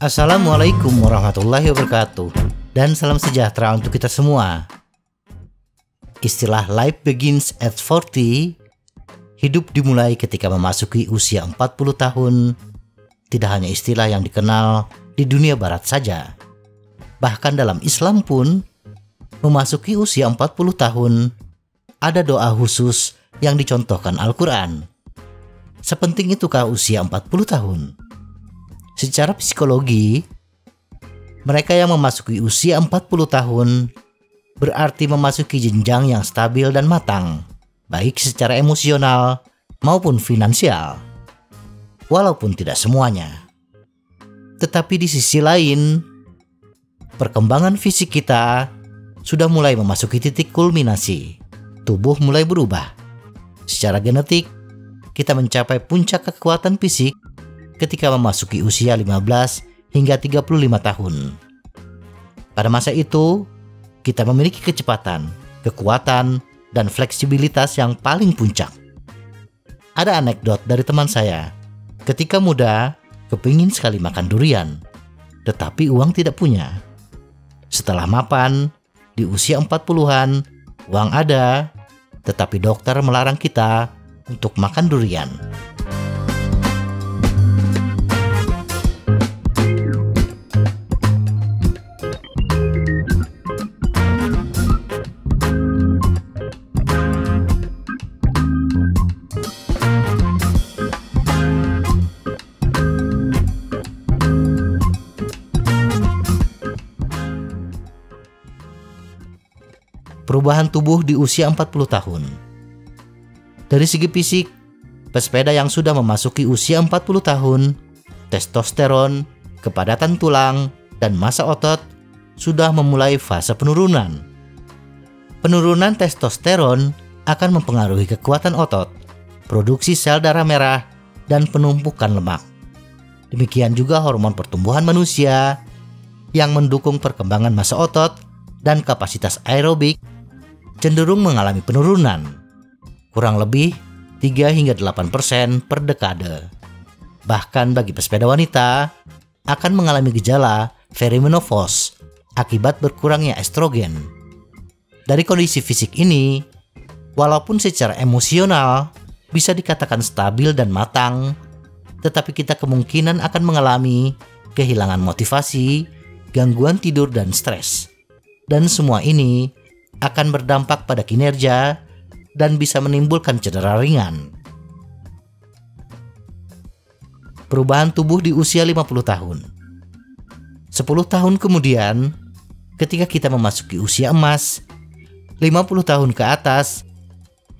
Assalamualaikum warahmatullahi wabarakatuh, dan salam sejahtera untuk kita semua. Istilah life begins at 40, hidup dimulai ketika memasuki usia 40 tahun, tidak hanya istilah yang dikenal di dunia barat saja. Bahkan dalam Islam pun, memasuki usia 40 tahun, ada doa khusus yang dicontohkan Al-Quran. Sepenting itukah usia 40 tahun? Secara psikologi, mereka yang memasuki usia 40 tahun berarti memasuki jenjang yang stabil dan matang, baik secara emosional maupun finansial. Walaupun tidak semuanya. Tetapi di sisi lain, perkembangan fisik kita sudah mulai memasuki titik kulminasi. Tubuh mulai berubah. Secara genetik, kita mencapai puncak kekuatan fisik ketika memasuki usia 15 hingga 35 tahun. Pada masa itu, kita memiliki kecepatan, kekuatan, dan fleksibilitas yang paling puncak. Ada anekdot dari teman saya. Ketika muda, kepingin sekali makan durian, tetapi uang tidak punya. Setelah mapan, di usia 40-an, uang ada, tetapi dokter melarang kita untuk makan durian. Perubahan tubuh di usia 40 tahun. Dari segi fisik, pesepeda yang sudah memasuki usia 40 tahun, testosteron, kepadatan tulang, dan massa otot sudah memulai fase penurunan. Penurunan testosteron akan mempengaruhi kekuatan otot, produksi sel darah merah, dan penumpukan lemak. Demikian juga hormon pertumbuhan manusia yang mendukung perkembangan massa otot dan kapasitas aerobik cenderung mengalami penurunan, kurang lebih 3 hingga 8% per dekade. Bahkan bagi pesepeda wanita akan mengalami gejala perimenopause akibat berkurangnya estrogen. Dari kondisi fisik ini, walaupun secara emosional bisa dikatakan stabil dan matang, tetapi kita kemungkinan akan mengalami kehilangan motivasi, gangguan tidur, dan stres. Dan semua ini akan berdampak pada kinerja dan bisa menimbulkan cedera ringan. Perubahan tubuh di usia 50 tahun. 10 tahun kemudian, ketika kita memasuki usia emas, 50 tahun ke atas,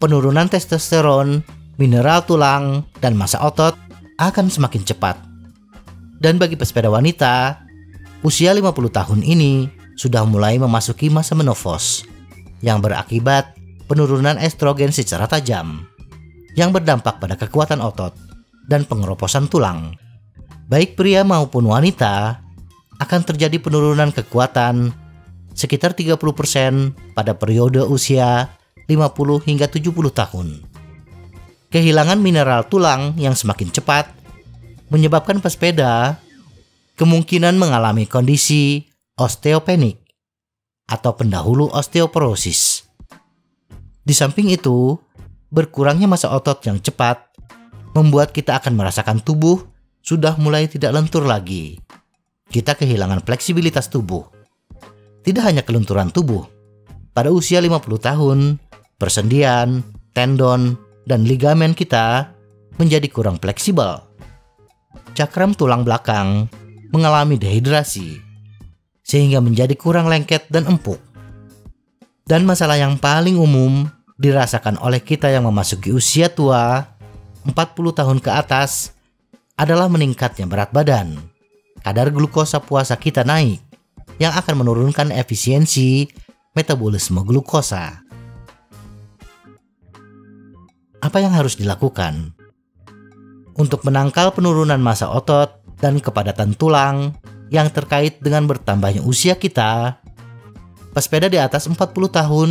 penurunan testosteron, mineral tulang, dan massa otot akan semakin cepat. Dan bagi pesepeda wanita, usia 50 tahun ini sudah mulai memasuki masa menopause, yang berakibat penurunan estrogen secara tajam, yang berdampak pada kekuatan otot dan pengeroposan tulang. Baik pria maupun wanita akan terjadi penurunan kekuatan sekitar 30% pada periode usia 50 hingga 70 tahun. Kehilangan mineral tulang yang semakin cepat menyebabkan pesepeda kemungkinan mengalami kondisi osteopenik atau pendahulu osteoporosis. Di samping itu, berkurangnya massa otot yang cepat membuat kita akan merasakan tubuh sudah mulai tidak lentur lagi. Kita kehilangan fleksibilitas tubuh. Tidak hanya kelunturan tubuh. Pada usia 50 tahun, persendian, tendon, dan ligamen kita menjadi kurang fleksibel. Cakram tulang belakang mengalami dehidrasi, sehingga menjadi kurang lengket dan empuk. Dan masalah yang paling umum dirasakan oleh kita yang memasuki usia tua, 40 tahun ke atas, adalah meningkatnya berat badan. Kadar glukosa puasa kita naik, yang akan menurunkan efisiensi metabolisme glukosa. Apa yang harus dilakukan? Untuk menangkal penurunan massa otot dan kepadatan tulang yang terkait dengan bertambahnya usia kita, pesepeda di atas 40 tahun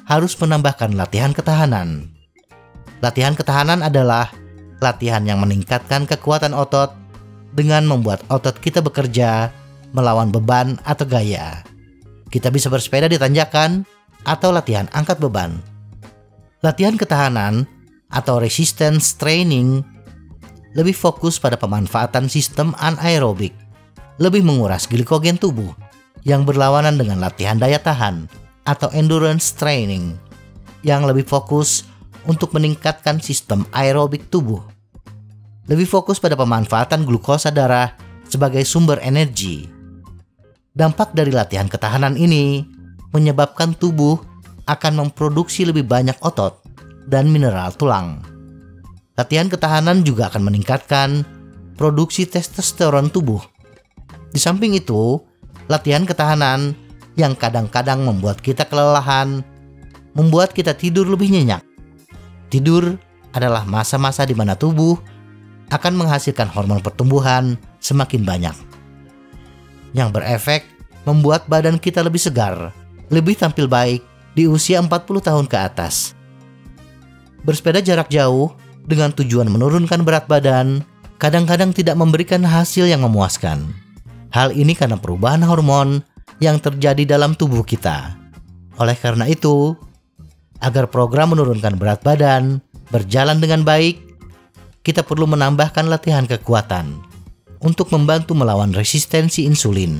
harus menambahkan latihan ketahanan. Latihan ketahanan adalah latihan yang meningkatkan kekuatan otot dengan membuat otot kita bekerja melawan beban atau gaya. Kita bisa bersepeda di tanjakan atau latihan angkat beban. Latihan ketahanan atau resistance training lebih fokus pada pemanfaatan sistem anaerobik, lebih menguras glikogen tubuh yang berlawanan dengan latihan daya tahan atau endurance training yang lebih fokus untuk meningkatkan sistem aerobik tubuh. Lebih fokus pada pemanfaatan glukosa darah sebagai sumber energi. Dampak dari latihan ketahanan ini menyebabkan tubuh akan memproduksi lebih banyak otot dan mineral tulang. Latihan ketahanan juga akan meningkatkan produksi testosteron tubuh. Di samping itu, latihan ketahanan yang kadang-kadang membuat kita kelelahan, membuat kita tidur lebih nyenyak. Tidur adalah masa-masa di mana tubuh akan menghasilkan hormon pertumbuhan semakin banyak, yang berefek membuat badan kita lebih segar, lebih tampil baik di usia 40 tahun ke atas. Bersepeda jarak jauh dengan tujuan menurunkan berat badan kadang-kadang tidak memberikan hasil yang memuaskan. Hal ini karena perubahan hormon yang terjadi dalam tubuh kita. Oleh karena itu, agar program menurunkan berat badan berjalan dengan baik, kita perlu menambahkan latihan kekuatan untuk membantu melawan resistensi insulin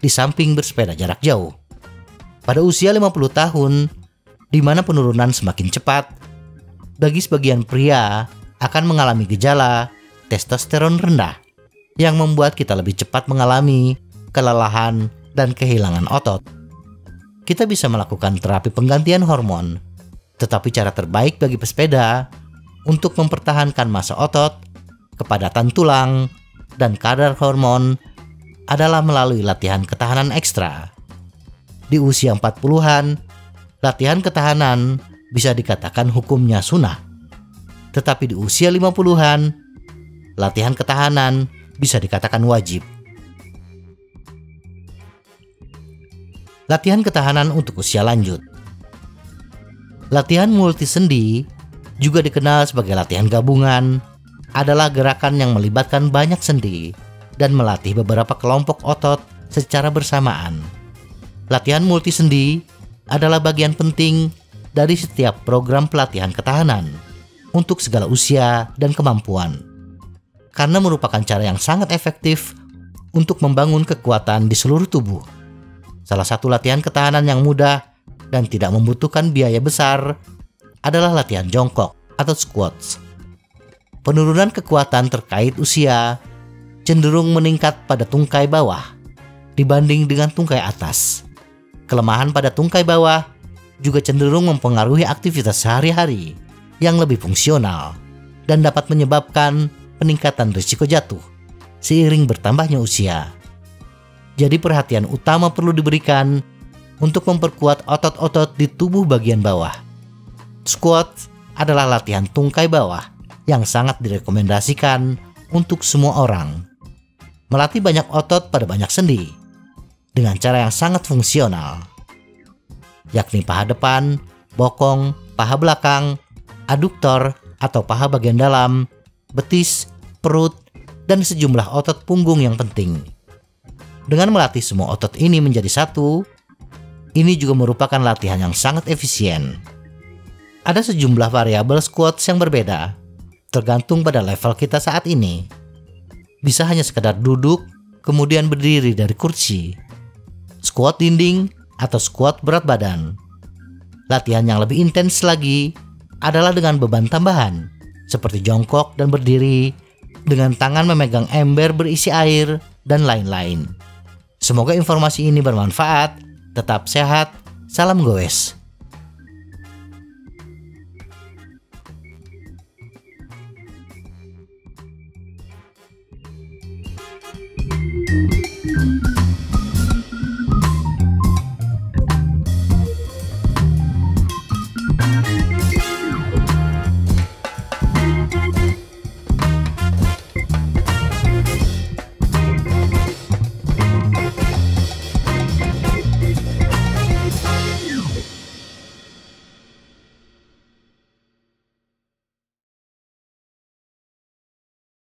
di samping bersepeda jarak jauh. Pada usia 50 tahun, di mana penurunan semakin cepat, bagi sebagian pria akan mengalami gejala testosteron rendah yang membuat kita lebih cepat mengalami kelelahan dan kehilangan otot. Kita bisa melakukan terapi penggantian hormon, tetapi cara terbaik bagi pesepeda untuk mempertahankan massa otot, kepadatan tulang, dan kadar hormon adalah melalui latihan ketahanan ekstra. Di usia 40-an, latihan ketahanan bisa dikatakan hukumnya sunnah. Tetapi di usia 50-an, latihan ketahanan bisa dikatakan wajib. Latihan ketahanan untuk usia lanjut. Latihan multisendi, juga dikenal sebagai latihan gabungan, adalah gerakan yang melibatkan banyak sendi dan melatih beberapa kelompok otot secara bersamaan. Latihan multisendi adalah bagian penting dari setiap program pelatihan ketahanan untuk segala usia dan kemampuan, karena merupakan cara yang sangat efektif untuk membangun kekuatan di seluruh tubuh. Salah satu latihan ketahanan yang mudah dan tidak membutuhkan biaya besar adalah latihan jongkok atau squats. Penurunan kekuatan terkait usia cenderung meningkat pada tungkai bawah dibanding dengan tungkai atas. Kelemahan pada tungkai bawah juga cenderung mempengaruhi aktivitas sehari-hari yang lebih fungsional dan dapat menyebabkan peningkatan risiko jatuh seiring bertambahnya usia. Jadi perhatian utama perlu diberikan untuk memperkuat otot-otot di tubuh bagian bawah. Squat adalah latihan tungkai bawah yang sangat direkomendasikan untuk semua orang. Melatih banyak otot pada banyak sendi dengan cara yang sangat fungsional, yakni paha depan, bokong, paha belakang, aduktor atau paha bagian dalam, betis, perut, dan sejumlah otot punggung yang penting. Dengan melatih semua otot ini menjadi satu, ini juga merupakan latihan yang sangat efisien. Ada sejumlah variabel squats yang berbeda, tergantung pada level kita saat ini. Bisa hanya sekedar duduk, kemudian berdiri dari kursi, squat dinding, atau squat berat badan. Latihan yang lebih intens lagi adalah dengan beban tambahan, seperti jongkok dan berdiri, dengan tangan memegang ember berisi air, dan lain-lain. Semoga informasi ini bermanfaat. Tetap sehat, salam goes.